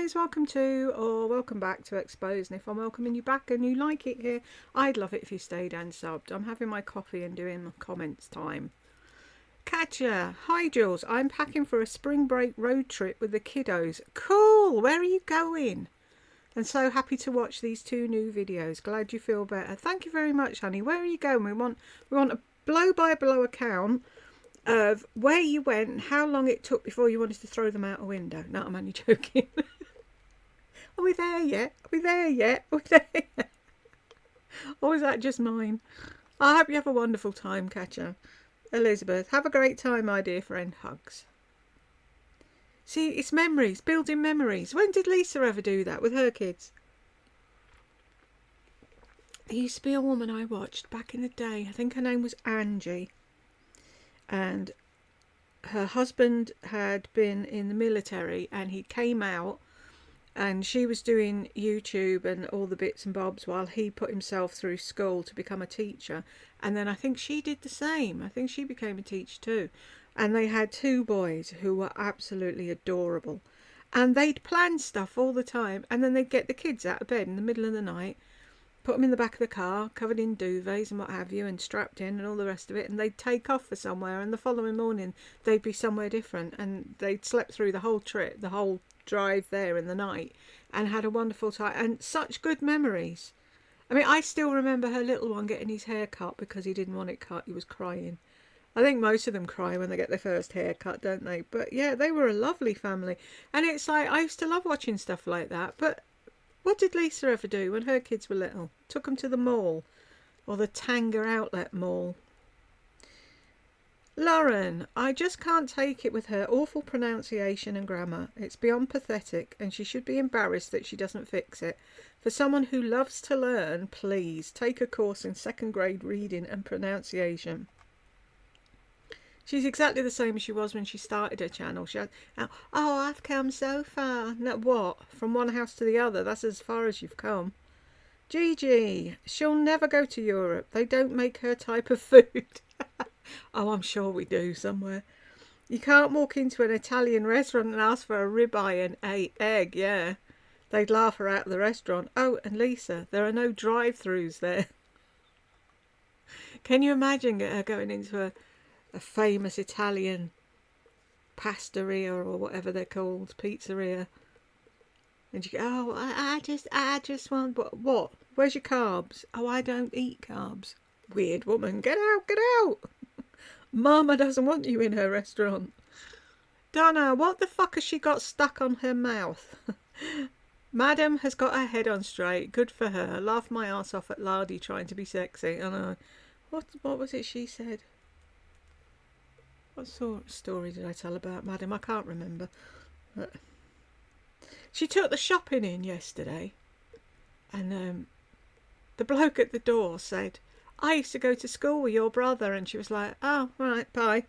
guys, welcome to or welcome back to Exposed. And if I'm welcoming you back and you like it here, I'd love it if you stayed and subbed. I'm having my coffee and doing my comments time. Katja, hi Jules, I'm packing for a spring break road trip with the kiddos. Cool, where are you going? And so happy to watch these two new videos. Glad you feel better. Thank you very much, honey. Where are you going? We want a blow by blow account of where you went and how long it took before you wanted to throw them out a window. No, I'm only joking. Are we there yet? Are we there yet? Are we there yet? Or is that just mine? I hope you have a wonderful time, Katja. Elizabeth, have a great time, my dear friend. Hugs. See, it's memories, building memories. When did Lisa ever do that with her kids? There used to be a woman I watched back in the day. I think her name was Angie. And her husband had been in the military and he came out and she was doing YouTube and all the bits and bobs while he put himself through school to become a teacher. And then I think she did the same. I think she became a teacher too. And they had two boys who were absolutely adorable. And they'd plan stuff all the time. And then they'd get the kids out of bed in the middle of the night, put them in the back of the car, covered in duvets and what have you, and strapped in and all the rest of it. And they'd take off for somewhere. And the following morning, they'd be somewhere different. And they'd slept through the whole trip, the whole drive there in the night, and had a wonderful time. And such good memories. I mean, I still remember her little one getting his hair cut because he didn't want it cut. He was crying. I think most of them cry when they get their first haircut, don't they? But yeah, they were a lovely family. And it's like, I used to love watching stuff like that. But what did Lisa ever do when her kids were little? Took them to the mall or the Tanga outlet mall. Lauren, I just can't take it with her awful pronunciation and grammar. It's beyond pathetic and she should be embarrassed that she doesn't fix it. For someone who loves to learn, please take a course in second grade reading and pronunciation. She's exactly the same as she was when she started her channel. She had, oh, I've come so far. No, what? From one house to the other. That's as far as you've come. Gigi, she'll never go to Europe. They don't make her type of food. Oh, I'm sure we do somewhere. You can't walk into an Italian restaurant and ask for a ribeye and an egg, yeah. They'd laugh her out of the restaurant. Oh, and Lisa, there are no drive-thrus there. Can you imagine her going into a famous Italian pastaria or whatever they're called, pizzeria, and you go, oh, I just want what? Where's your carbs? Oh, I don't eat carbs. Weird woman, get out! Mama doesn't want you in her restaurant. Donna, what the fuck has she got stuck on her mouth? Madam has got her head on straight. Good for her. Laughed my ass off at Lardy trying to be sexy. I know. What was it she said? What sort of story did I tell about Madam? I can't remember. But she took the shopping in yesterday. And the bloke at the door said, I used to go to school with your brother. And she was like, oh, right, bye.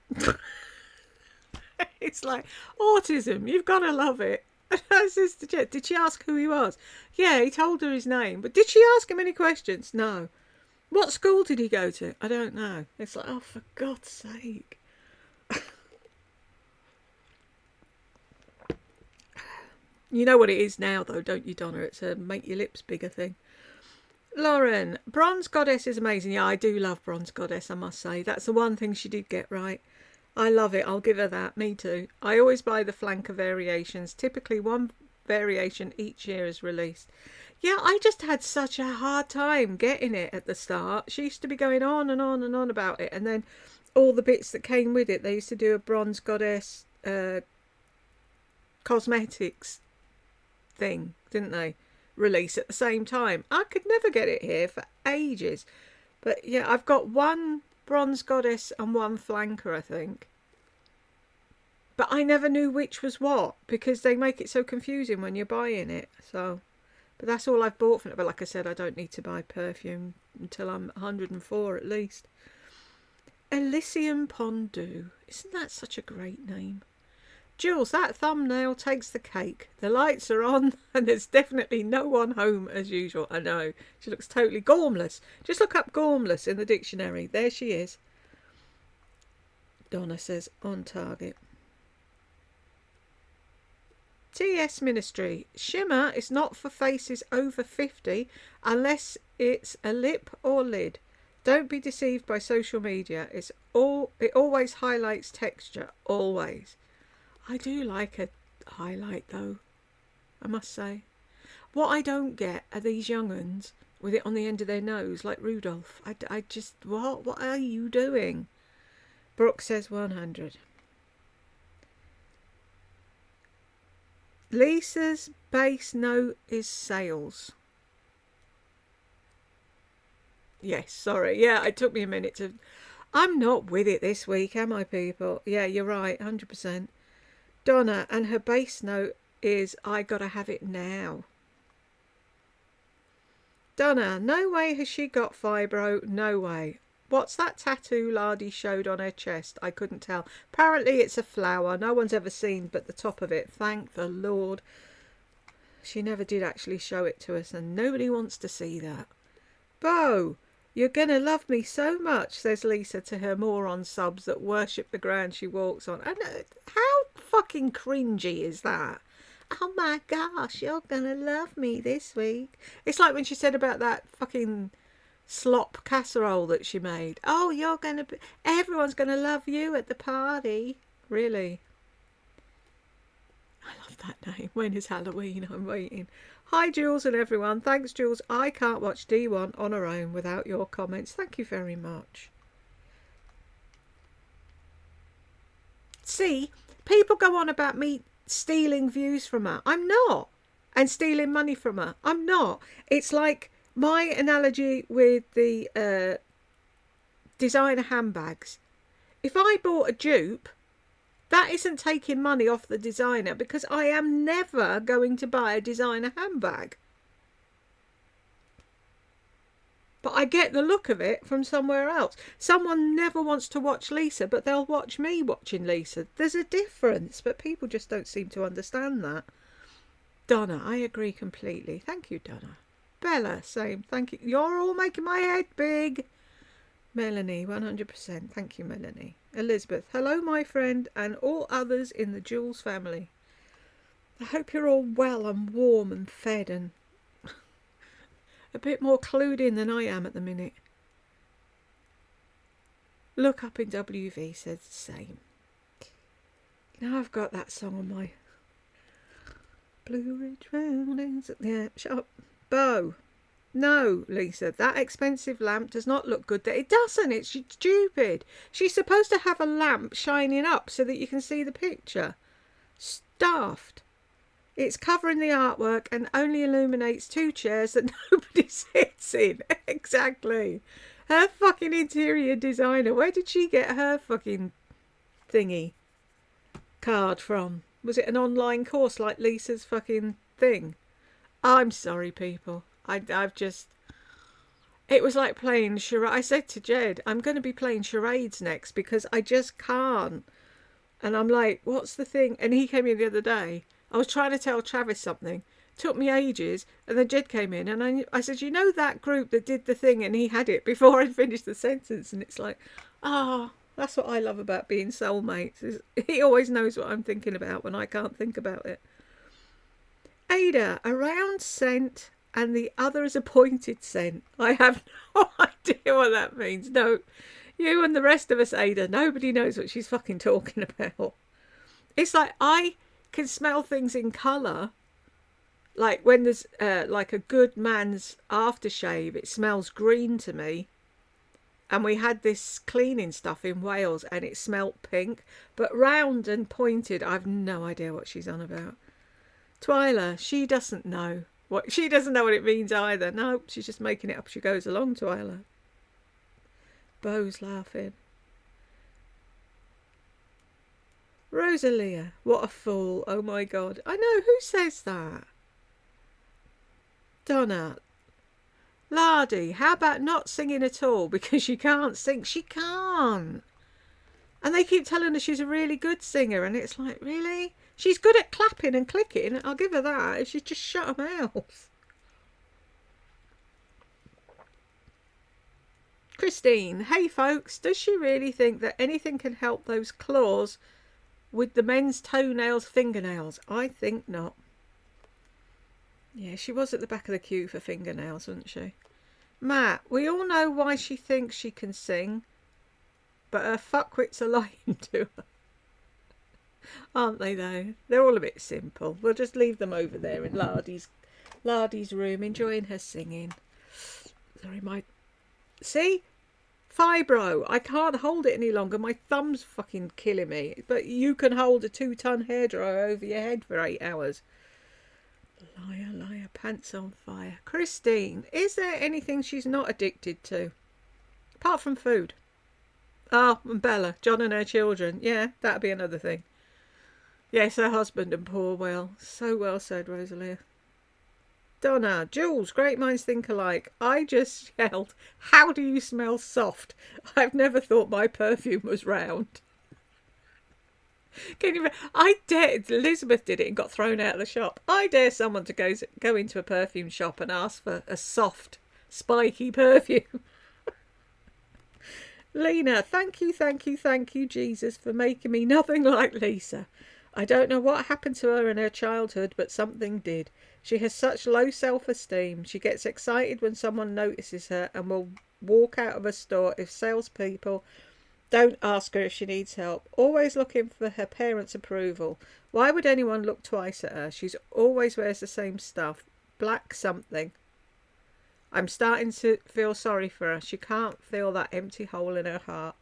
It's like, autism, you've got to love it. Did she ask who he was? Yeah, he told her his name. But did she ask him any questions? No. What school did he go to? I don't know. It's like, oh, for God's sake. You know what it is now, though, don't you, Donna? It's a make your lips bigger thing. Lauren, Bronze Goddess is amazing. Yeah, I do love Bronze Goddess, I must say. That's the one thing she did get right. I love it. I'll give her that. Me too. I always buy the flanker variations. Typically one variation each year is released. Yeah, I just had such a hard time getting it at the start. She used to be going on and on and on about it. And then all the bits that came with it, they used to do a Bronze Goddess cosmetics thing, didn't they? Release at the same time. I could never get it here for ages. But yeah, I've got one Bronze Goddess and one flanker, I think. But I never knew which was what because they make it so confusing when you're buying it. So, but that's all I've bought from it. But like I said, I don't need to buy perfume until I'm 104 at least. Elysium Pondu. Isn't that such a great name? Jules, that thumbnail takes the cake. The lights are on and there's definitely no one home as usual. I know. She looks totally gormless. Just look up gormless in the dictionary. There she is. Donna says on target. TS Ministry. Shimmer is not for faces over 50 unless it's a lip or lid. Don't be deceived by social media. It always highlights texture. Always. I do like a highlight though, I must say. What I don't get are these young uns with it on the end of their nose like Rudolph. I just, what are you doing? Brooke says 100. Lisa's base note is sales. Yes, sorry. Yeah, it took me a minute to... I'm not with it this week, am I, people? Yeah, you're right, 100%. Donna, and her base note is, I gotta have it now. Donna, no way has she got fibro, no way. What's that tattoo Lardy showed on her chest? I couldn't tell. Apparently it's a flower. No one's ever seen but the top of it. Thank the Lord. She never did actually show it to us, and nobody wants to see that. Bo, you're gonna love me so much, says Lisa to her moron subs that worship the ground she walks on. And how fucking cringy is that? Oh my gosh, you're gonna love me this week. It's like when she said about that fucking slop casserole that she made. Oh, everyone's gonna love you at the party. Really? I love that name. When is Halloween? I'm waiting. Hi Jules and everyone. Thanks Jules. I can't watch D1 on her own without your comments. Thank you very much. See, people go on about me stealing views from her. I'm not. And stealing money from her. I'm not. It's like my analogy with the designer handbags. If I bought a dupe, that isn't taking money off the designer, because I am never going to buy a designer handbag. But I get the look of it from somewhere else. Someone never wants to watch Lisa, but they'll watch me watching Lisa. There's a difference, but people just don't seem to understand that. Donna, I agree completely. Thank you, Donna. Bella, same. Thank you. You're all making my head big. Melanie, 100%. Thank you, Melanie. Elizabeth, hello, my friend, and all others in the Jules family. I hope you're all well and warm and fed and a bit more clued in than I am at the minute. Look up in WV says the same. Now I've got that song on my Blue Ridge Mountains. Yeah, shut up. Bo. No, Lisa, that expensive lamp does not look good. It doesn't. It's stupid. She's supposed to have a lamp shining up so that you can see the picture. Stuffed. It's covering the artwork and only illuminates 2 chairs that nobody sits in. Exactly. Her fucking interior designer. Where did she get her fucking thingy card from? Was it an online course like Lisa's fucking thing? I'm sorry, people. I've just... It was like playing charades. I said to Jed, I'm going to be playing charades next because I just can't. And I'm like, what's the thing? And he came in the other day. I was trying to tell Travis something. Took me ages. And then Jed came in and I said, you know that group that did the thing? And he had it before I finished the sentence. And it's like, that's what I love about being soulmates. He always knows what I'm thinking about when I can't think about it. Ada, a round scent and the other is a pointed scent. I have no idea what that means. No, you and the rest of us, Ada, nobody knows what she's fucking talking about. It's like I can smell things in colour. Like when there's like a good man's aftershave, it smells green to me. And we had this cleaning stuff in Wales and it smelt pink. But round and pointed, I've no idea what she's on about. Twyla, she doesn't know what it means either. No, she's just making it up as she goes along, Twyla. Bo's laughing. Rosalia, what a fool. Oh my God. I know, who says that? Donna. Lardy, how about not singing at all because she can't sing? She can't. And they keep telling her she's a really good singer and it's like, really? She's good at clapping and clicking. I'll give her that if she's just shut her mouth. Christine, hey folks, does she really think that anything can help those claws with the men's toenails, fingernails? I think not. Yeah, she was at the back of the queue for fingernails, wasn't she? Matt, we all know why she thinks she can sing, but her fuckwits are lying to her. Aren't they, though? They're all a bit simple. We'll just leave them over there in Lardy's room, enjoying her singing. Sorry, See? Fibro. I can't hold it any longer. My thumb's fucking killing me. But you can hold a 2-ton hairdryer over your head for 8 hours. Liar, liar, pants on fire. Christine, is there anything she's not addicted to? Apart from food. Oh, and Bella, John and her children. Yeah, that'd be another thing. Yes, her husband and poor Will. So well said, Rosalia. Donna, Jules, great minds think alike. I just yelled, how do you smell soft? I've never thought my perfume was round. Can you? I dare. Elizabeth did it and got thrown out of the shop. I dare someone to go into a perfume shop and ask for a soft, spiky perfume. Lena, thank you, Jesus, for making me nothing like Lisa. I don't know what happened to her in her childhood, but something did. She has such low self-esteem. She gets excited when someone notices her and will walk out of a store if salespeople don't ask her if she needs help. Always looking for her parents' approval. Why would anyone look twice at her? She always wears the same stuff. Black something. I'm starting to feel sorry for her. She can't feel that empty hole in her heart.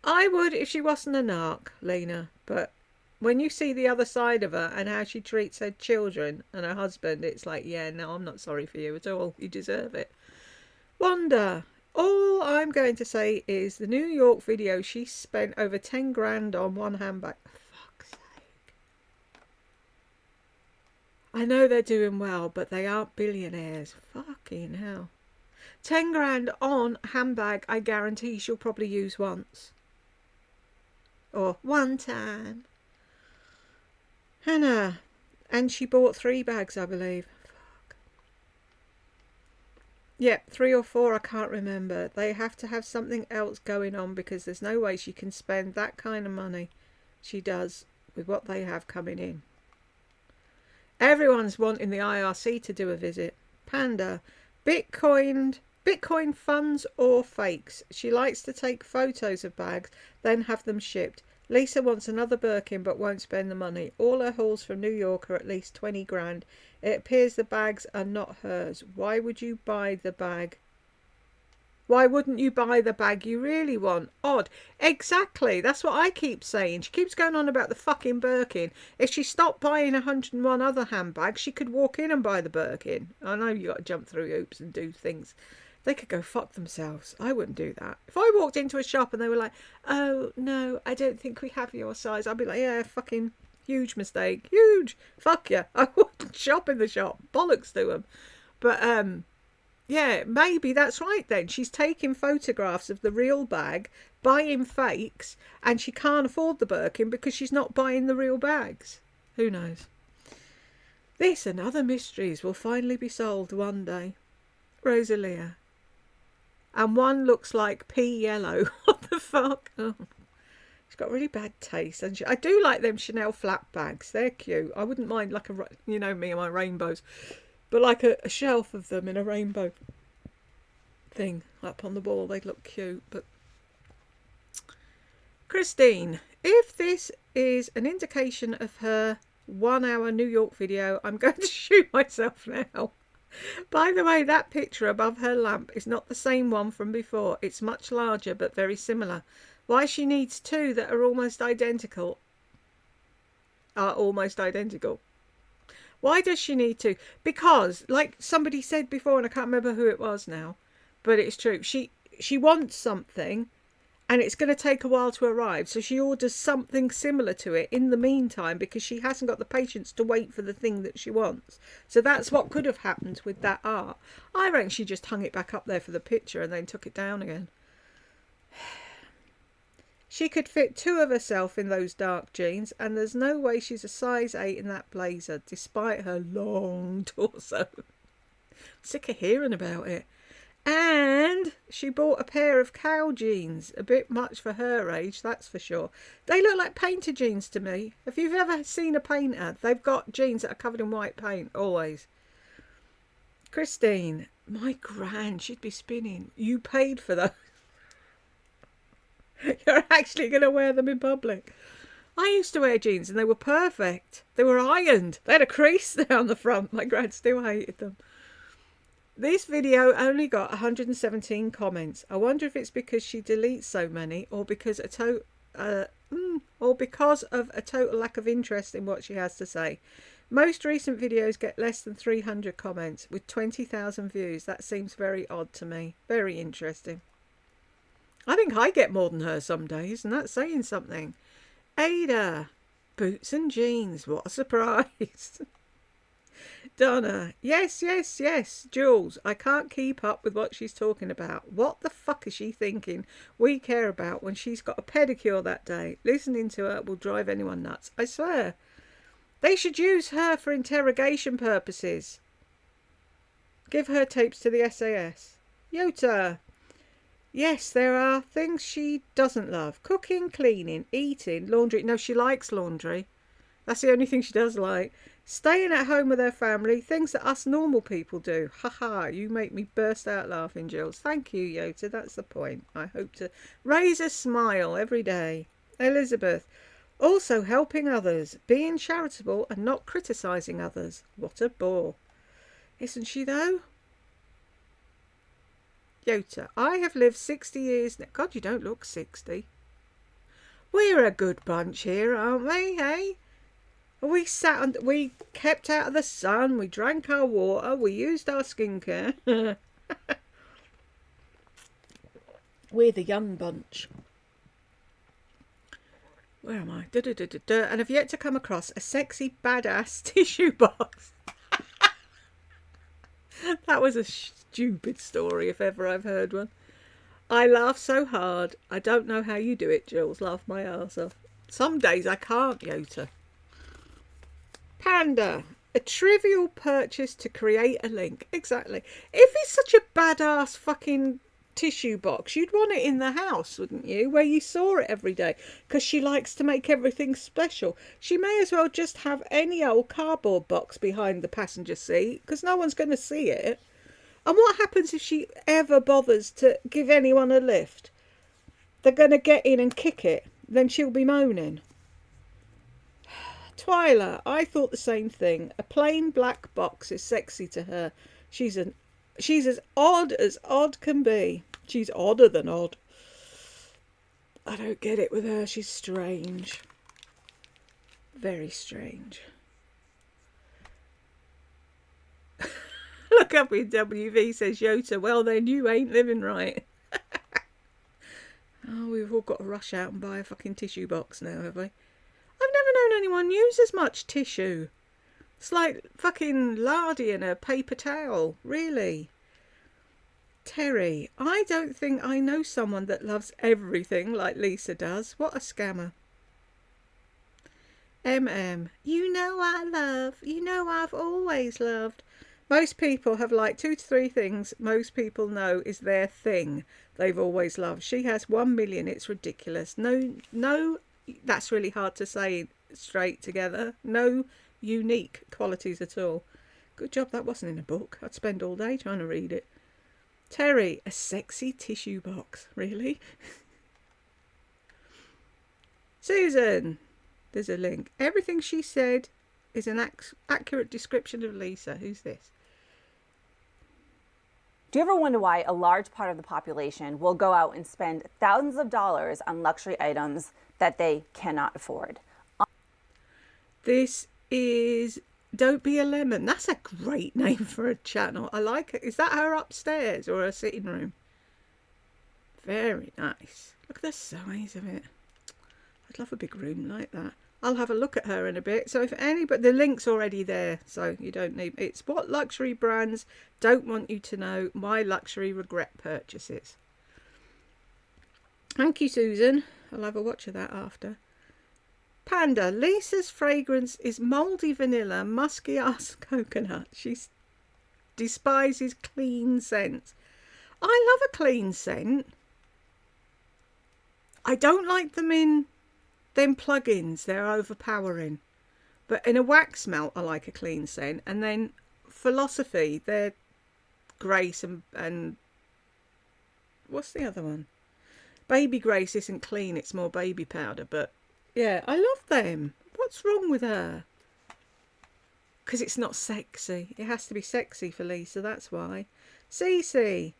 I would if she wasn't a narc, Lena, but when you see the other side of her and how she treats her children and her husband, it's like, yeah, no, I'm not sorry for you at all. You deserve it. Wanda, all I'm going to say is the New York video, she spent over 10 grand on one handbag. For fuck's sake. I know they're doing well, but they aren't billionaires. Fucking hell. 10 grand on handbag, I guarantee she'll probably use once. Or one time. Hannah, and she bought 3 bags, I believe. Fuck. Yeah, 3 or 4, I can't remember. They have to have something else going on because there's no way she can spend that kind of money she does with what they have coming in. Everyone's wanting the IRC to do a visit. Panda, Bitcoin funds or fakes. She likes to take photos of bags, then have them shipped. Lisa wants another Birkin but won't spend the money. All her hauls from New York are at least 20 grand. It appears the bags are not hers. Why would you buy the bag? Why wouldn't you buy the bag you really want? Odd. Exactly. That's what I keep saying. She keeps going on about the fucking Birkin. If she stopped buying 101 other handbags, she could walk in and buy the Birkin. I know you got to jump through hoops and do things. They could go fuck themselves. I wouldn't do that. If I walked into a shop and they were like, oh, no, I don't think we have your size, I'd be like, yeah, fucking huge mistake. Huge. Fuck you. I wouldn't shop in the shop. Bollocks to them. But, yeah, maybe that's right then. She's taking photographs of the real bag, buying fakes, and she can't afford the Birkin because she's not buying the real bags. Who knows? This and other mysteries will finally be solved one day. Rosalia. And one looks like pea yellow. What the fuck? Oh. She's got really bad taste. And I do like them Chanel flat bags. They're cute. I wouldn't mind like you know me and my rainbows. But like a shelf of them in a rainbow thing up on the wall. They'd look cute. But Christine, if this is an indication of her 1-hour New York video, I'm going to shoot myself now. By the way, that picture above her lamp is not the same one from before. It's much larger but very similar. Why she needs 2 that are almost identical? Why does she need 2? Because, like somebody said before, and I can't remember who it was now, but it's true. She wants something, and it's going to take a while to arrive. So she orders something similar to it in the meantime because she hasn't got the patience to wait for the thing that she wants. So that's what could have happened with that art. I reckon she just hung it back up there for the picture and then took it down again. She could fit 2 of herself in those dark jeans, and there's no way she's a size 8 in that blazer, despite her long torso. I'm sick of hearing about it. And she bought a pair of cow jeans, a bit much for her age, that's for sure. They look like painter jeans to me. If you've ever seen a painter, they've got jeans that are covered in white paint, always. Christine, my gran, she'd be spinning. You paid for those. You're actually going to wear them in public. I used to wear jeans and they were perfect. They were ironed. They had a crease down the front. My gran still hated them. This video only got 117 comments. I wonder if it's because she deletes so many or because of a total lack of interest in what she has to say. Most recent videos get less than 300 comments with 20,000 views. That seems very odd to me. Very interesting. I think I get more than her some days, and that's saying something. Ada, boots and jeans. What a surprise. Donna, yes. Jules, I can't keep up with what she's talking about. What the fuck is she thinking we care about when she's got a pedicure that day? Listening to her will drive anyone nuts. I swear. They should use her for interrogation purposes. Give her tapes to the SAS. Yota. Yes, there are things she doesn't love. Cooking, cleaning, eating, laundry. No, she likes laundry. That's the only thing she does like. Staying at home with her family, things that us normal people do. Haha, you make me burst out laughing, Jules. Thank you, Yota. That's the point. I hope to raise a smile every day. Elizabeth. Also helping others, being charitable and not criticising others. What a bore. Isn't she, though? Yota. I have lived 60 years now. God, you don't look 60. We're a good bunch here, aren't we, hey? We we kept out of the sun, we drank our water, we used our skincare. We're the young bunch. Where am I? And have yet to come across a sexy, badass tissue box. That was a stupid story, if ever I've heard one. I laugh so hard. I don't know how you do it, Jules. Laugh my arse off. Some days I can't, Yota. Panda, a trivial purchase to create a link. Exactly. If it's such a badass fucking tissue box, you'd want it in the house, wouldn't you? Where you saw it every day. Because she likes to make everything special. She may as well just have any old cardboard box behind the passenger seat. Because no one's going to see it. And what happens if she ever bothers to give anyone a lift? They're going to get in and kick it. Then she'll be moaning. Twyla, I thought the same thing. A plain black box is sexy to her. She's as odd can be. She's odder than odd. I don't get it with her. She's strange. Very strange. Look up in WV, says Yota. Well then, you ain't living right. Oh, we've all got to rush out and buy a fucking tissue box now, have we? I've never known anyone use as much tissue. It's like fucking lardy and a paper towel. Really? Terry, I don't think I know someone that loves everything like Lisa does. What a scammer. You know I love. You know I've always loved. Most people have like 2 to 3 things most people know is their thing they've always loved. She has 1 million. It's ridiculous. No, that's really hard to say straight together. No unique qualities at all. Good job that wasn't in a book. I'd spend all day trying to read it. Terry, a sexy tissue box. Really? Susan, there's a link. Everything she said is an accurate description of Lisa. Who's this? Do you ever wonder why a large part of the population will go out and spend thousands of dollars on luxury items that they cannot afford? This is Don't Be a Lemon. That's a great name for a channel. I like it. Is that her upstairs or her sitting room? Very nice. Look at the size of it. I'd love a big room like that. I'll have a look at her in a bit. So if anybody, the link's already there, so you don't need. It's what luxury brands don't want you to know. My luxury regret purchases. Thank you, Susan. I'll have a watch of that after. Panda, Lisa's fragrance is mouldy vanilla, musky ass coconut. She despises clean scents. I love a clean scent. I don't like them in them plugins. They're overpowering. But in a wax melt, I like a clean scent. And then Philosophy, they're Grace and what's the other one? Baby Grace isn't clean, it's more baby powder. But yeah, I love them. What's wrong with her? Because it's not sexy. It has to be sexy for Lisa, that's why. Cece,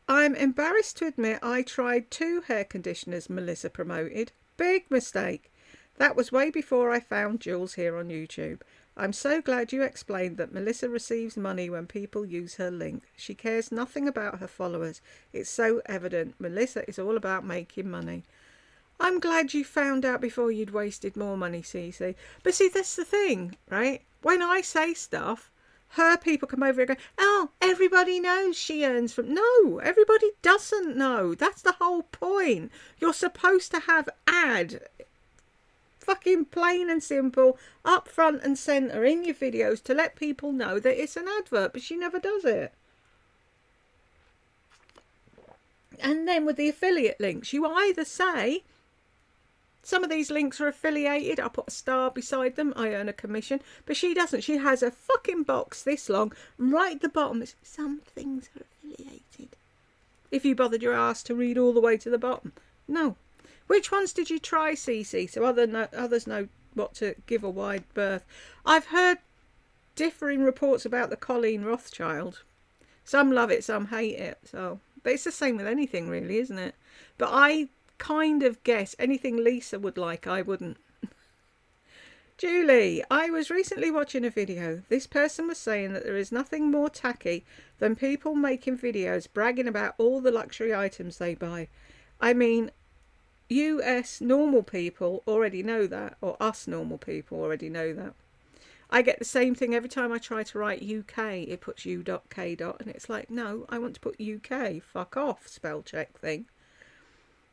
I'm embarrassed to admit I tried 2 hair conditioners Melissa promoted. Big mistake. That was way before I found Jules here on YouTube. I'm so glad you explained that Melissa receives money when people use her link. She cares nothing about her followers. It's so evident. Melissa is all about making money. I'm glad you found out before you'd wasted more money, Cece. But see, that's the thing, right? When I say stuff, her people come over and go, oh, everybody knows she earns from... No, everybody doesn't know. That's the whole point. You're supposed to have ad... fucking plain and simple, up front and centre in your videos to let people know that it's an advert, but she never does it. And then with the affiliate links, you either say, some of these links are affiliated, I put a star beside them, I earn a commission, but she doesn't. She has a fucking box this long, and right at the bottom, it's, some things are affiliated. If you bothered your ass to read all the way to the bottom. No. Which ones did you try, Cece, so others know what to give a wide berth? I've heard differing reports about the Colleen Rothschild. Some love it, some hate it. So, but it's the same with anything, really, isn't it? But I kind of guess anything Lisa would like, I wouldn't. Julie, I was recently watching a video. This person was saying that there is nothing more tacky than people making videos bragging about all the luxury items they buy. I mean... US normal people already know that, or us normal people already know that. I get the same thing every time I try to write UK. It puts U.K. and it's like, no, I want to put UK. Fuck off, spell check thing.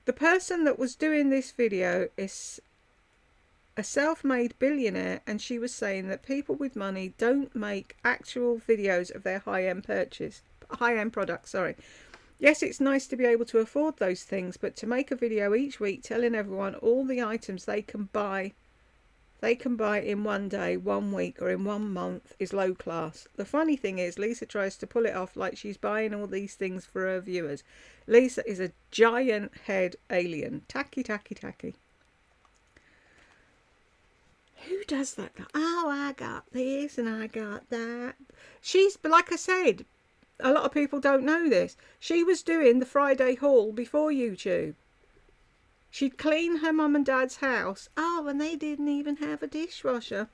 The person that was doing this video is a self-made billionaire, and she was saying that people with money don't make actual videos of their high-end products, sorry. Yes, it's nice to be able to afford those things, but to make a video each week telling everyone all the items they can buy in one day, 1 week, or in 1 month is low class. The funny thing is, Lisa tries to pull it off like she's buying all these things for her viewers. Lisa is a giant head alien. Tacky, tacky, tacky. Who does that? Oh, I got this and I got that. She's, like I said, a lot of people don't know this. She was doing the Friday haul before YouTube. She'd clean her mum and dad's house. Oh, and they didn't even have a dishwasher.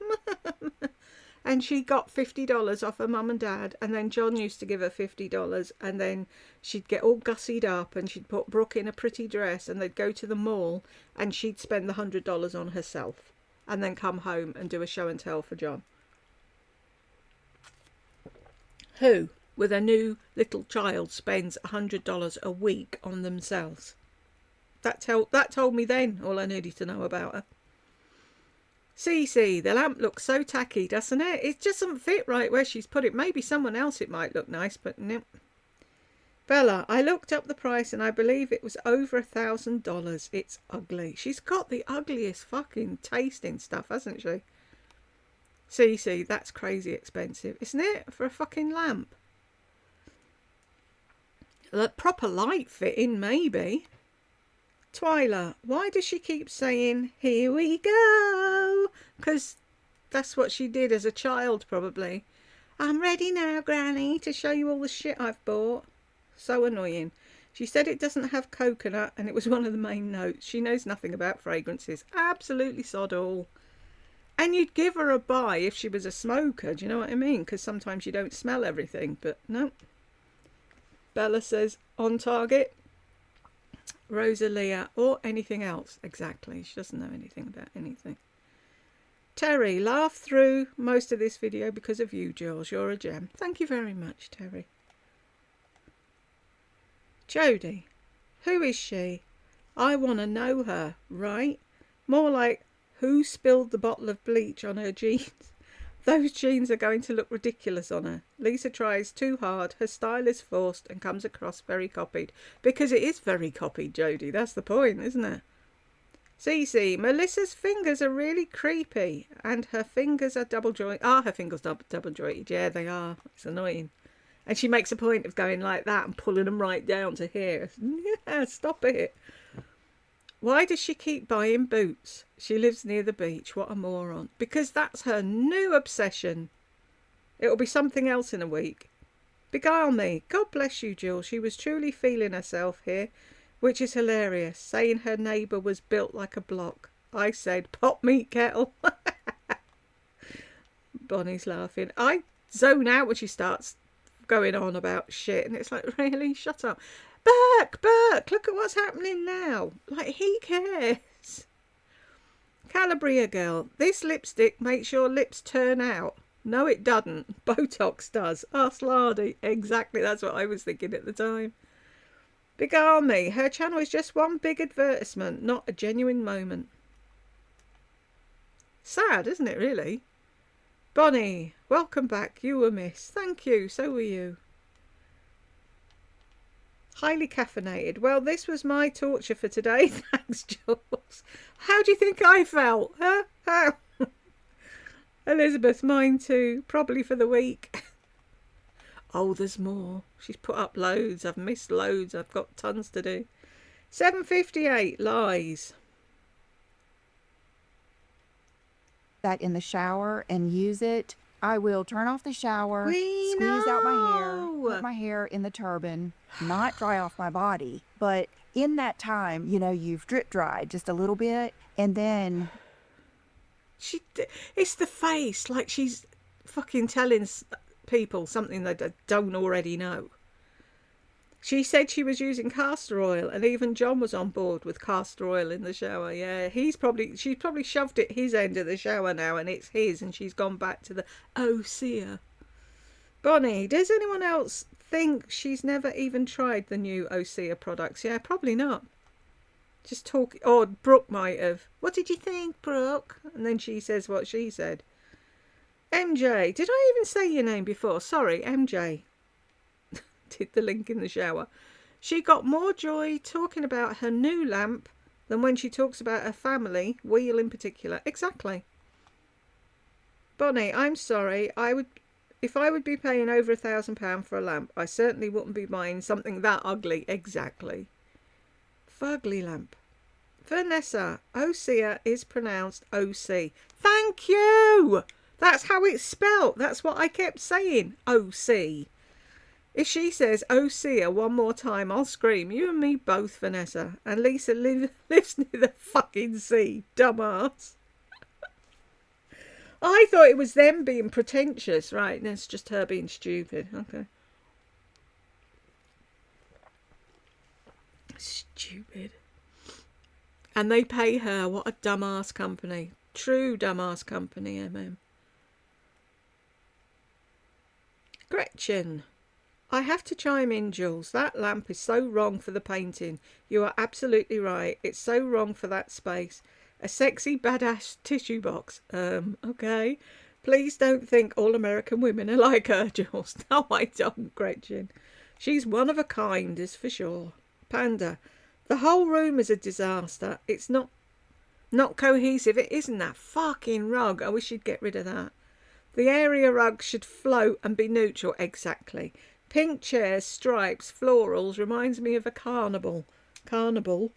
And she got $50 off her mum and dad. And then John used to give her $50. And then she'd get all gussied up and she'd put Brooke in a pretty dress. And they'd go to the mall and she'd spend the $100 on herself. And then come home and do a show and tell for John. Who, with a new little child, spends $100 a week on themselves? That told me then all I needed to know about her. Cece, the lamp looks so tacky, doesn't it? It doesn't fit right where she's put it. Maybe someone else it might look nice, but no. Bella, I looked up the price and I believe it was over $1,000. It's ugly. She's got the ugliest fucking taste in stuff, hasn't she? Cece, that's crazy expensive, isn't it? For a fucking lamp. The proper light fitting, maybe. Twyla, why does she keep saying, here we go? Because that's what she did as a child, probably. I'm ready now, Granny, to show you all the shit I've bought. So annoying. She said it doesn't have coconut, and it was one of the main notes. She knows nothing about fragrances. Absolutely sod all. And you'd give her a buy if she was a smoker, do you know what I mean? Because sometimes you don't smell everything, but no. Bella says, on target. Rosalia, or anything else. Exactly. She doesn't know anything about anything. Terry, laughed through most of this video because of you, Jules. You're a gem. Thank you very much, Terry. Jodie, who is she? I want to know her, right? More like, who spilled the bottle of bleach on her jeans? Those jeans are going to look ridiculous on her. Lisa tries too hard. Her style is forced and comes across very copied. Because it is very copied, Jodie. That's the point, isn't it? Cece, Melissa's fingers are really creepy. And her fingers are double jointed. Her fingers double jointed? Yeah, they are. It's annoying. And she makes a point of going like that and pulling them right down to here. Yeah, stop it. Why does she keep buying boots? She lives near the beach. What a moron. Because that's her new obsession. It'll be something else in a week. Beguile me. God bless you, Jill. She was truly feeling herself here, which is hilarious, saying her neighbour was built like a block. I said, pot meat kettle. Bonnie's laughing. I zone out when she starts going on about shit, and it's like, really? Shut up. Burke, look at what's happening now. Like, he cares. Calabria girl, this lipstick makes your lips turn out. No, it doesn't. Botox does. Ask Lardy. Exactly, that's what I was thinking at the time. Beguile me. Her channel is just one big advertisement, not a genuine moment. Sad, isn't it, really? Bonnie, welcome back. You were missed. Thank you. So were you. Highly caffeinated. Well, this was my torture for today. Thanks, Jules. How do you think I felt? Huh? How? Elizabeth, mine too. Probably for the week. Oh, there's more. She's put up loads. I've missed loads. I've got tons to do. 7:58. Lies. That in the shower and use it. I will turn off the shower, squeeze out my hair, put my hair in the turban, not dry off my body. But in that time, you've drip dried just a little bit, and then... It's the face, like she's fucking telling people something they don't already know. She said she was using castor oil, and even John was on board with castor oil in the shower. Yeah, she's probably shoved it his end of the shower now, and it's his, and she's gone back to the Osea. Bonnie, does anyone else think she's never even tried the new Osea products? Yeah, probably not. Just talk, or Brooke might have. What did you think, Brooke? And then she says what she said. MJ, did I even say your name before? Sorry, MJ. Did the link in the shower. She got more joy talking about her new lamp than when she talks about her family, Wheel in particular. Exactly. Bonnie, I'm sorry. If I would be paying over £1,000 for a lamp, I certainly wouldn't be buying something that ugly. Exactly. Fugly lamp. Vanessa, Osea is pronounced OC. Thank you! That's how it's spelt. That's what I kept saying. OC. If she says Osea one more time, I'll scream. You and me both, Vanessa. And Lisa lives near the fucking sea. Dumbass. I thought it was them being pretentious. Right, and it's just her being stupid. Okay. Stupid. And they pay her. What a dumbass company. True dumbass company, MM. Gretchen. I have to chime in, Jules. That lamp is so wrong for the painting. You are absolutely right. It's so wrong for that space. A sexy, badass tissue box. Okay. Please don't think all American women are like her, Jules. No, I don't, Gretchen. She's one of a kind, is for sure. Panda. The whole room is a disaster. It's not cohesive. It isn't that fucking rug. I wish you'd get rid of that. The area rug should float and be neutral. Exactly. Pink chairs, stripes, florals reminds me of a carnival. Carnival.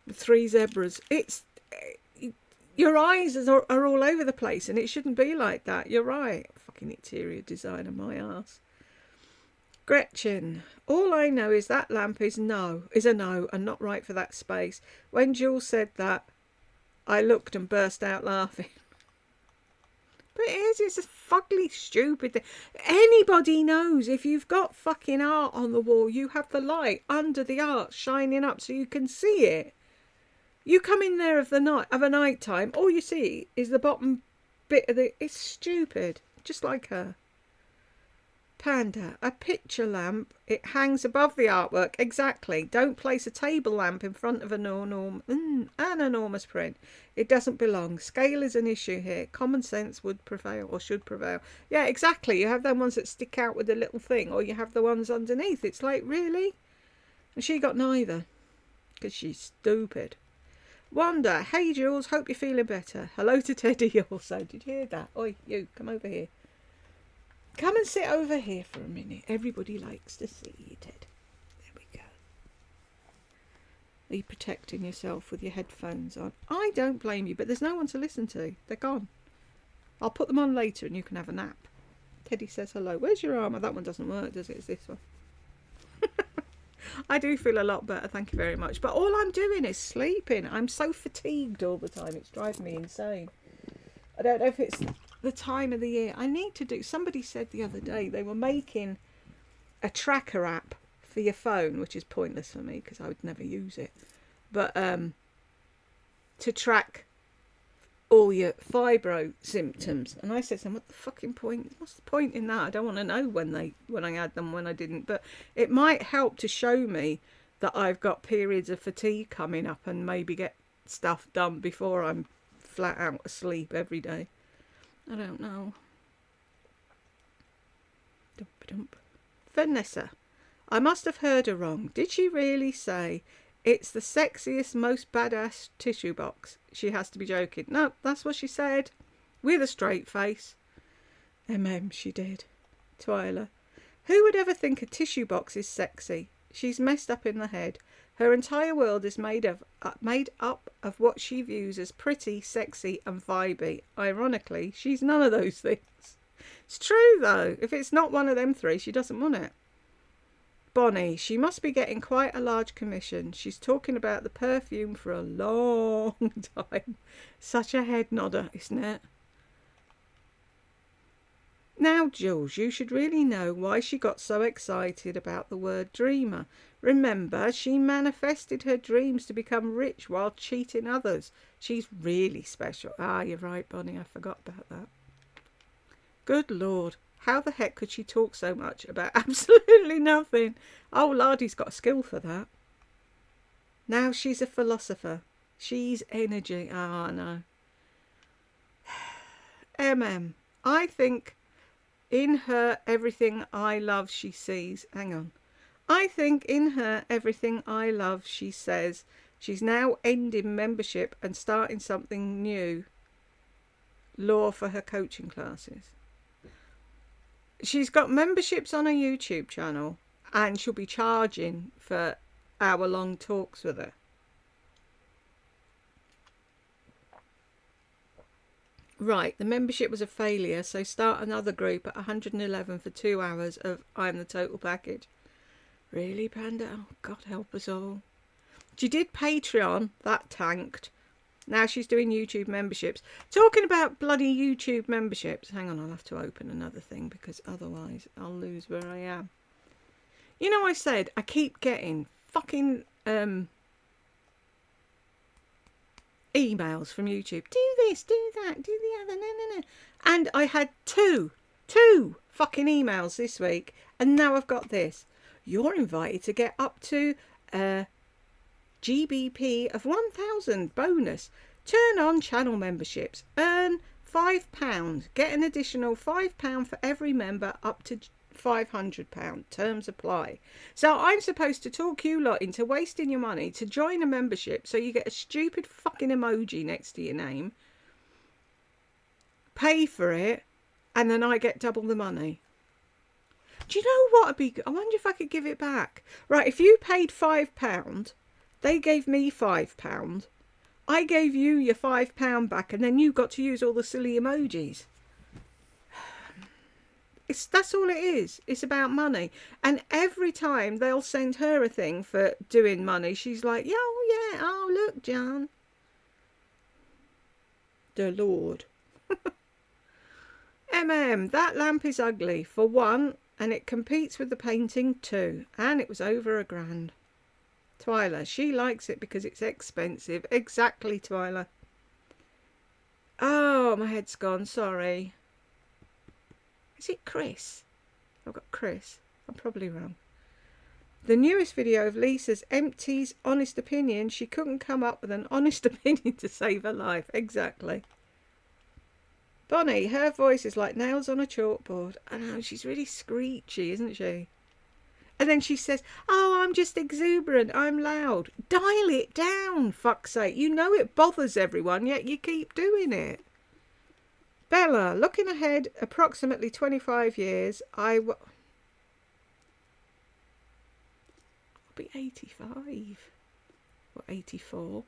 With 3 zebras. It's your eyes are all over the place, and it shouldn't be like that. You're right. Fucking interior designer, my ass. Gretchen. All I know is that lamp is a no, and not right for that space. When Jules said that, I looked and burst out laughing. But it's a fugly, stupid thing. Anybody knows if you've got fucking art on the wall, you have the light under the art shining up so you can see it. You come in there of a night time, all you see is the bottom bit of the... It's stupid. Just like her. Panda, a picture lamp. It hangs above the artwork. Exactly. Don't place a table lamp in front of an enormous print. It doesn't belong. Scale is an issue here. Common sense would prevail, or should prevail. Yeah, exactly. You have them ones that stick out with a little thing, or you have the ones underneath. It's like, really? And she got neither, because she's stupid. Wanda, hey Jules, hope you're feeling better. Hello to Teddy also. Did you hear that? Oi, you, come over here. Come and sit over here for a minute. Everybody likes to see you, Ted. There we go. Are you protecting yourself with your headphones on? I don't blame you, but there's no one to listen to. They're gone. I'll put them on later and you can have a nap. Teddy says hello. Where's your arm? Oh, that one doesn't work, does it? It's this one. I do feel a lot better, thank you very much. But all I'm doing is sleeping. I'm so fatigued all the time. It's driving me insane. I don't know if it's the time of the year. I need to do... Somebody said the other day they were making a tracker app for your phone, which is pointless for me because I would never use it. But to track all your fibro symptoms. And I said to them, what the fucking point? What's the point in that? I don't want to know when I had them, when I didn't. But it might help to show me that I've got periods of fatigue coming up and maybe get stuff done before I'm flat out asleep every day. I don't know. Dump. Vanessa, I must have heard her wrong. Did she really say it's the sexiest, most badass tissue box? She has to be joking. No, that's what she said. With a straight face. She did. Twyla, who would ever think a tissue box is sexy? She's messed up in the head. Her entire world is made up of what she views as pretty, sexy and vibey. Ironically, she's none of those things. It's true, though. If it's not one of them three, she doesn't want it. Bonnie, she must be getting quite a large commission. She's talking about the perfume for a long time. Such a head nodder, isn't it? Now, Jules, you should really know why she got so excited about the word dreamer. Remember, she manifested her dreams to become rich while cheating others. She's really special. Ah, you're right, Bonnie. I forgot about that. Good Lord. How the heck could she talk so much about absolutely nothing? Oh, Lardy's got a skill for that. Now she's a philosopher. She's energy. Ah, no. I think in her everything I love she sees. Hang on. I think in her everything I love she says. She's now ending membership and starting something new. Law for her coaching classes. She's got memberships on her YouTube channel and she'll be charging for hour-long talks with her. Right, the membership was a failure, so start another group at 111 for 2 hours of I'm the Total Package. Really, Panda? Oh, God help us all. She did Patreon, that tanked. Now she's doing YouTube memberships. Talking about bloody YouTube memberships. Hang on, I'll have to open another thing because otherwise I'll lose where I am. You know, I said I keep getting fucking emails from YouTube. Do this, do that, do the other, no. And I had two fucking emails this week. And now I've got this. You're invited to get up to GBP of 1,000 bonus. Turn on channel memberships. Earn £5. Get an additional £5 for every member up to £500. Terms apply. So I'm supposed to talk you lot into wasting your money to join a membership so you get a stupid fucking emoji next to your name. Pay for it. And then I get double the money. Do you know what would be good? I wonder if I could give it back. Right, if you paid £5... They gave me £5. I gave you your £5 back and then you got to use all the silly emojis. That's all it is. It's about money. And every time they'll send her a thing for doing money, she's like, oh look, John. The Lord. That lamp is ugly, for one, and it competes with the painting too. And it was over £1,000. Twyla, she likes it because it's expensive. Exactly, Twyla. Oh, my head's gone. Sorry. Is it Chris? I've got Chris. I'm probably wrong. The newest video of Lisa's empties honest opinion. She couldn't come up with an honest opinion to save her life. Exactly. Bonnie, her voice is like nails on a chalkboard. I know, she's really screechy, isn't she? And then she says, oh, I'm just exuberant, I'm loud. Dial it down, fuck's sake. You know it bothers everyone, yet you keep doing it. Bella, looking ahead approximately 25 years, I'll be 85 or 84.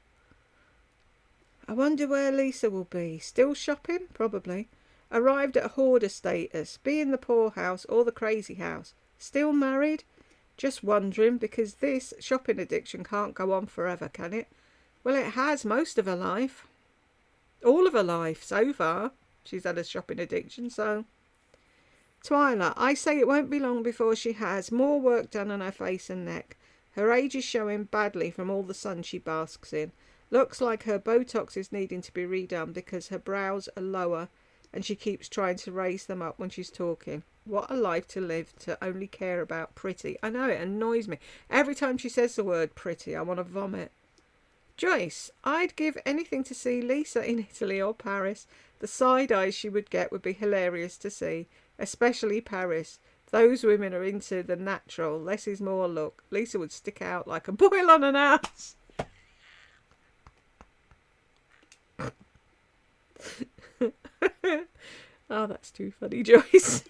I wonder where Lisa will be. Still shopping? Probably. Arrived at hoarder status. Be in the poorhouse or the crazy house. Still married? Just wondering, because this shopping addiction can't go on forever, can it? Well, it has most of her life. All of her life so far. She's had a shopping addiction, so... Twyla, I say it won't be long before she has more work done on her face and neck. Her age is showing badly from all the sun she basks in. Looks like her Botox is needing to be redone because her brows are lower and she keeps trying to raise them up when she's talking. What a life to live, to only care about pretty. I know, it annoys me. Every time she says the word pretty, I want to vomit. Joyce, I'd give anything to see Lisa in Italy or Paris. The side eyes she would get would be hilarious to see, especially Paris. Those women are into the natural, less is more look. Lisa would stick out like a boil on an ass. Oh, that's too funny, Joyce.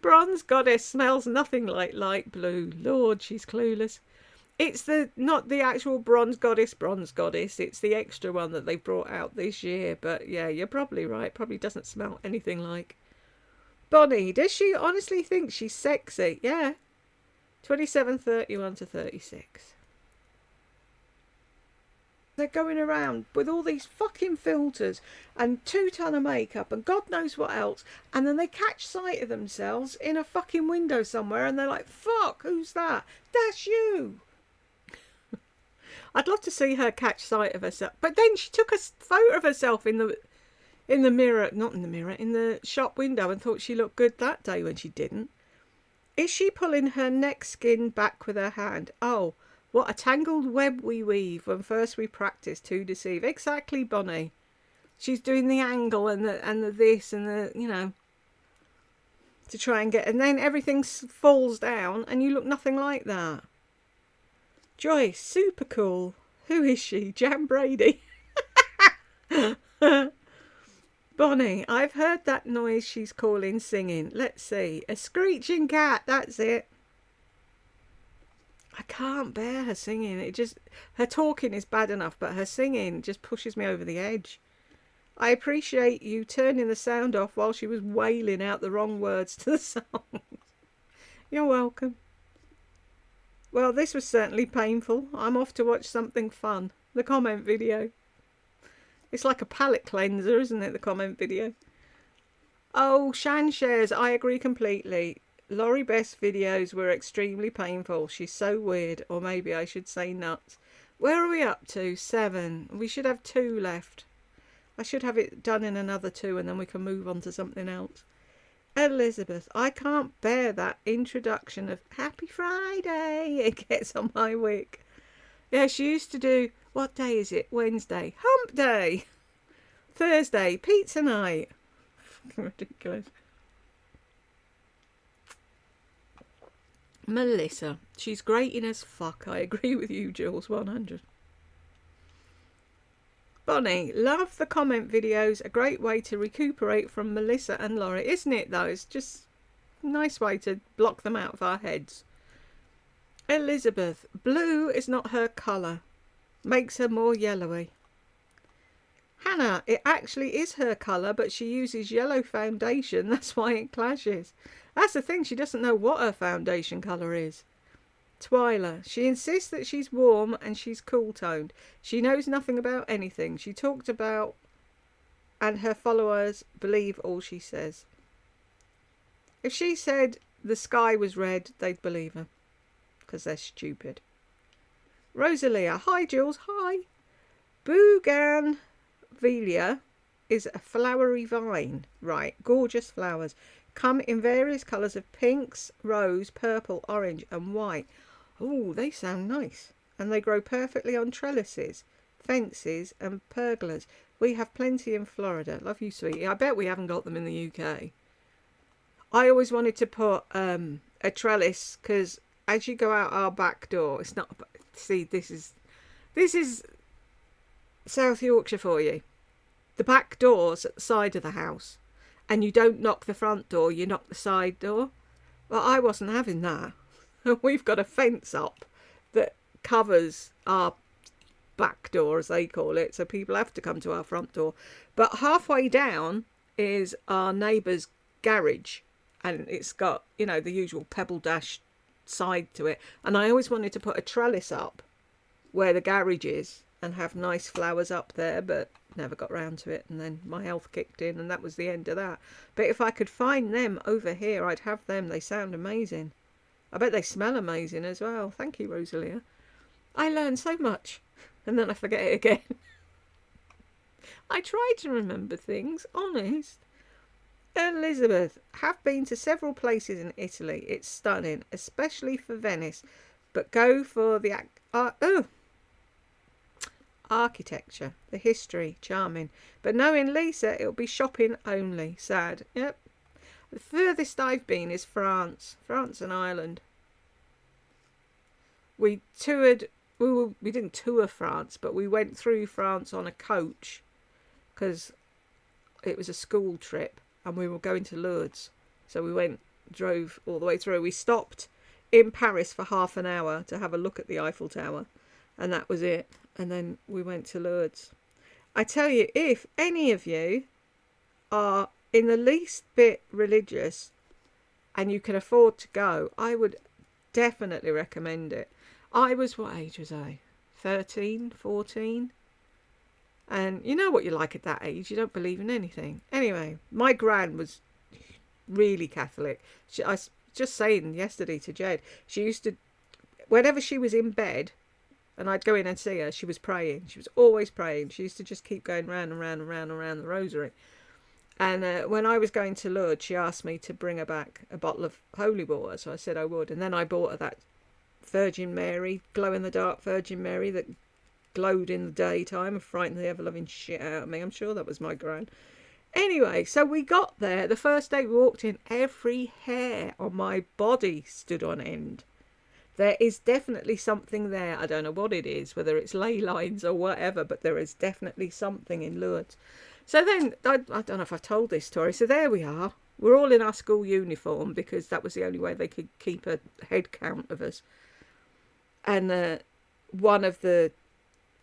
Bronze Goddess smells nothing like light blue. Lord, she's clueless. It's not the actual Bronze Goddess. It's the extra one that they brought out this year. But yeah, you're probably right. Probably doesn't smell anything like. Bonnie, does she honestly think she's sexy? Yeah. 27, 31 to 36. They're going around with all these fucking filters and 2 ton of makeup and God knows what else, and then they catch sight of themselves in a fucking window somewhere and they're like, fuck, who's that? That's you. I'd love to see her catch sight of herself. But then she took a photo of herself in the mirror, not in the mirror, in the shop window, and thought she looked good that day when she didn't. Is she pulling her neck skin back with her hand? Oh, what a tangled web we weave when first we practice to deceive. Exactly, Bonnie. She's doing the angle and the this and the, you know, to try and get, and then everything falls down and you look nothing like that. Joyce, super cool. Who is she? Jan Brady. Bonnie, I've heard that noise she's calling singing. Let's see. A screeching cat, that's it. I can't bear her singing. Her talking is bad enough, but her singing just pushes me over the edge. I appreciate you turning the sound off while she was wailing out the wrong words to the song. You're welcome. Well, this was certainly painful. I'm off to watch something fun. The comment video. It's like a palate cleanser, isn't it, the comment video? Oh, Shan shares, I agree completely. Laurie Best's videos were extremely painful. She's so weird, or maybe I should say nuts. Where are we up to? 7. We should have 2 left. I should have it done in another 2 and then we can move on to something else. Elizabeth, I can't bear that introduction of Happy Friday. It gets on my wick. Yeah, she used to do, what day is it? Wednesday. Hump day. Thursday. Pizza night. Fucking ridiculous. Melissa, she's grating as fuck. I agree with you, Jules, 100. Bonnie, love the comment videos. A great way to recuperate from Melissa and Laurie. Isn't it, though? It's just a nice way to block them out of our heads. Elizabeth, blue is not her colour. Makes her more yellowy. Hannah, it actually is her colour, but she uses yellow foundation. That's why it clashes. That's the thing, she doesn't know what her foundation colour is. Twyla, she insists that she's warm and she's cool-toned. She knows nothing about anything. She talked about, and her followers believe all she says. If she said the sky was red, they'd believe her, because they're stupid. Rosalia, hi Jules, hi. Bougainvillea is a flowery vine, right? Gorgeous flowers. Come in various colours of pinks, rose, purple, orange and white. Oh, they sound nice. And they grow perfectly on trellises, fences and pergolas. We have plenty in Florida. Love you, sweetie. I bet we haven't got them in the UK. I always wanted to put a trellis because as you go out our back door, it's not... See, this is South Yorkshire for you. The back door's at the side of the house. And you don't knock the front door, you knock the side door. Well, I wasn't having that. We've got a fence up that covers our back door, as they call it, so people have to come to our front door. But halfway down is our neighbour's garage, and it's got, you know, the usual pebble dash side to it. And I always wanted to put a trellis up where the garage is and have nice flowers up there, but never got round to it. And then my health kicked in and that was the end of that. But if I could find them over here, I'd have them. They sound amazing. I bet they smell amazing as well. Thank you, Rosalia. I learn so much and then I forget it again. I try to remember things, honest. Elizabeth, have been to several places in Italy. It's stunning, especially for Venice, but go for the architecture, the history, charming. But knowing Lisa, it'll be shopping only. Sad. Yep. The furthest I've been is France and Ireland. We toured, we didn't tour France, but we went through France on a coach because it was a school trip and we were going to Lourdes. So we drove all the way through. We stopped in Paris for half an hour to have a look at the Eiffel Tower, and that was it. And then we went to Lourdes. I tell you, if any of you are in the least bit religious and you can afford to go, I would definitely recommend it. I was, what age was I? 13, 14? And you know what you're like at that age. You don't believe in anything. Anyway, my gran was really Catholic. I was just saying yesterday to Jed, she used to, whenever she was in bed, and I'd go in and see her, she was praying. She was always praying. She used to just keep going round and round and round and round the rosary. And when I was going to Lourdes, she asked me to bring her back a bottle of holy water. So I said I would. And then I bought her that Virgin Mary, glow-in-the-dark Virgin Mary that glowed in the daytime and frightened the ever-loving shit out of me. I'm sure that was my gran. Anyway, so we got there. The first day we walked in, every hair on my body stood on end. There is definitely something there. I don't know what it is, whether it's ley lines or whatever, but there is definitely something in Lourdes. So then, I don't know if I've told this story. So there we are. We're all in our school uniform because that was the only way they could keep a head count of us. And one of the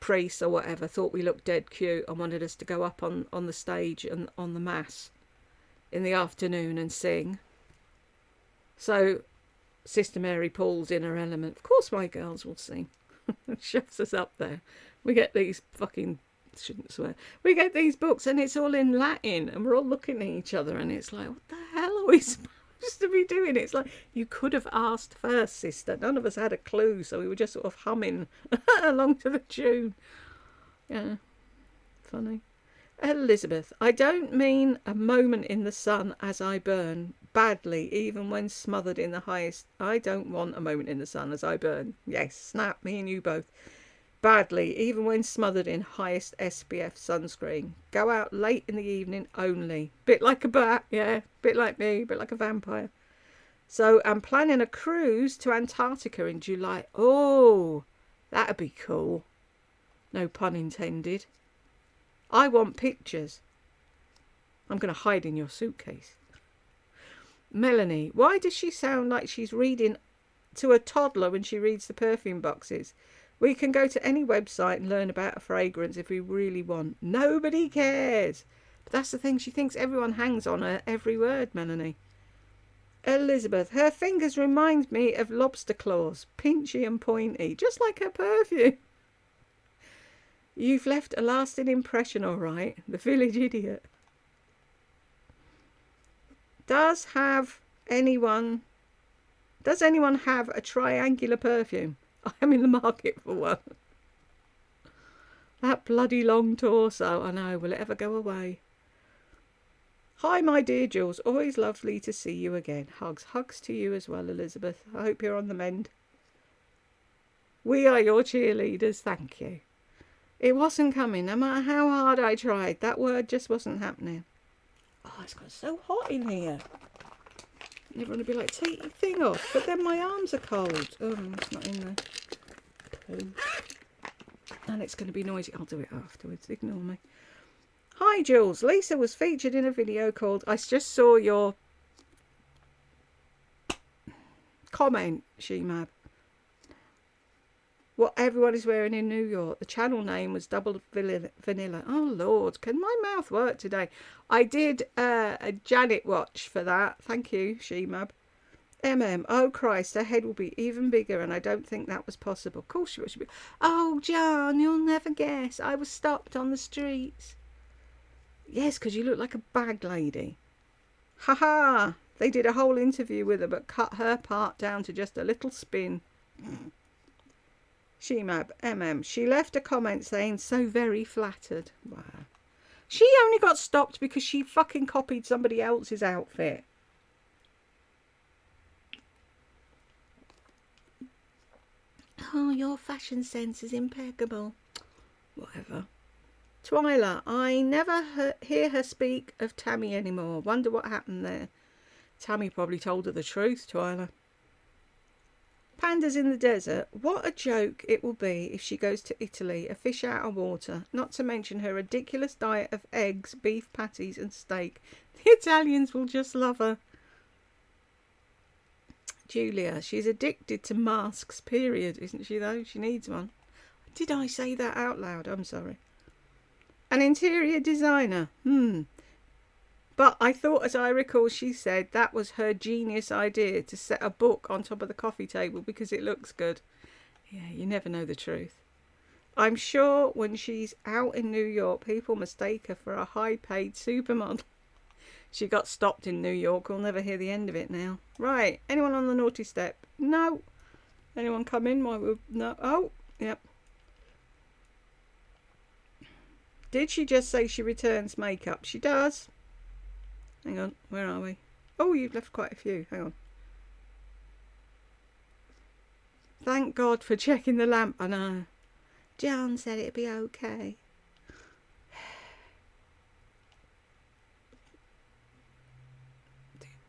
priests or whatever thought we looked dead cute and wanted us to go up on the stage and on the mass in the afternoon and sing. So Sister Mary pulls in her element. Of course my girls will sing. Shoves us up there. We get these fucking, shouldn't swear, we get these books and it's all in Latin and we're all looking at each other and it's like, what the hell are we supposed to be doing? It's like, you could have asked first, sister. None of us had a clue, so we were just sort of humming along to the tune. Yeah, funny. Elizabeth, I don't mean a moment in the sun as I burn badly, even when smothered in the highest. I don't want a moment in the sun as I burn. Yes, snap, me and you both. Badly, even when smothered in highest SPF sunscreen. Go out late in the evening only. Bit like a bat, yeah. Bit like me, bit like a vampire. So I'm planning a cruise to Antarctica in July. Oh, that'd be cool. No pun intended. I want pictures. I'm going to hide in your suitcase. Melanie, why does she sound like she's reading to a toddler when she reads the perfume boxes? We can go to any website and learn about a fragrance if we really want. Nobody cares. But that's the thing. She thinks everyone hangs on her every word, Melanie. Elizabeth, her fingers remind me of lobster claws, pinchy and pointy, just like her perfume. You've left a lasting impression, all right. The village idiot. Does anyone have a triangular perfume? I am in the market for one. That bloody long torso, I know. Will it ever go away? Hi, my dear Jules. Always lovely to see you again. Hugs. Hugs to you as well, Elizabeth. I hope you're on the mend. We are your cheerleaders. Thank you. It wasn't coming. No matter how hard I tried, that word just wasn't happening. Oh, it's got so hot in here. Everyone would be like, take your thing off. But then my arms are cold. Oh, it's not in there. Poo. And it's going to be noisy. I'll do it afterwards. Ignore me. Hi, Jules. Lisa was featured in a video called I Just Saw Your Comment, Shemab. What everyone is wearing in New York. The channel name was Double Vanilla. Oh, Lord. Can my mouth work today? I did a Janet watch for that. Thank you, Shemab. Oh, Christ. Her head will be even bigger, and I don't think that was possible. Of course she was. Oh, John, you'll never guess. I was stopped on the streets. Yes, because you look like a bag lady. Ha ha! They did a whole interview with her, but cut her part down to just a little spin. Shemab, she left a comment saying, so very flattered. Wow. She only got stopped because she fucking copied somebody else's outfit. Oh, your fashion sense is impeccable. Whatever. Twyla, I never hear her speak of Tammy anymore. Wonder what happened there. Tammy probably told her the truth, Twyla. Pandas in the desert. What a joke it will be if she goes to Italy, a fish out of water. Not to mention her ridiculous diet of eggs, beef patties and steak. The Italians will just love her. Julia, she's addicted to masks, period. Isn't she, though? She needs one. Did I say that out loud? I'm sorry. An interior designer. But I thought, as I recall, she said that was her genius idea to set a book on top of the coffee table because it looks good. Yeah, you never know the truth. I'm sure when she's out in New York, people mistake her for a high-paid supermodel. She got stopped in New York. We'll never hear the end of it now. Right. Anyone on the naughty step? No. Anyone come in? No. Oh, yep. Did she just say she returns makeup? She does. Hang on, where are we? Oh, you've left quite a few. Hang on. Thank God for checking the lamp. I know. John said it'd be okay.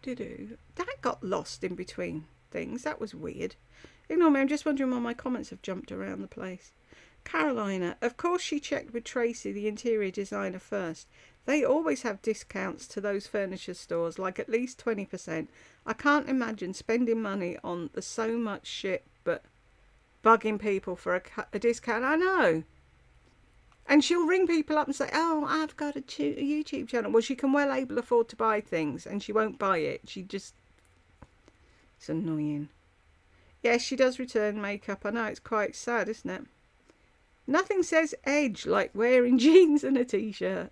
That got lost in between things. That was weird. Ignore me, I'm just wondering why my comments have jumped around the place. Carolina, of course she checked with Tracy, the interior designer, first. They always have discounts to those furniture stores, like at least 20%. I can't imagine spending money on the so much shit, but bugging people for a discount. I know. And she'll ring people up and say, oh, I've got a YouTube channel. Well, she can well able afford to buy things, and she won't buy it. She just... It's annoying. Yes, she does return makeup. I know, it's quite sad, isn't it? Nothing says edge like wearing jeans and a t-shirt.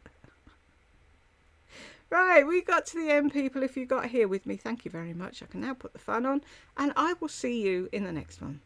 Right, we got to the end, people. If you got here with me, thank you very much. I can now put the fun on, and I will see you in the next one.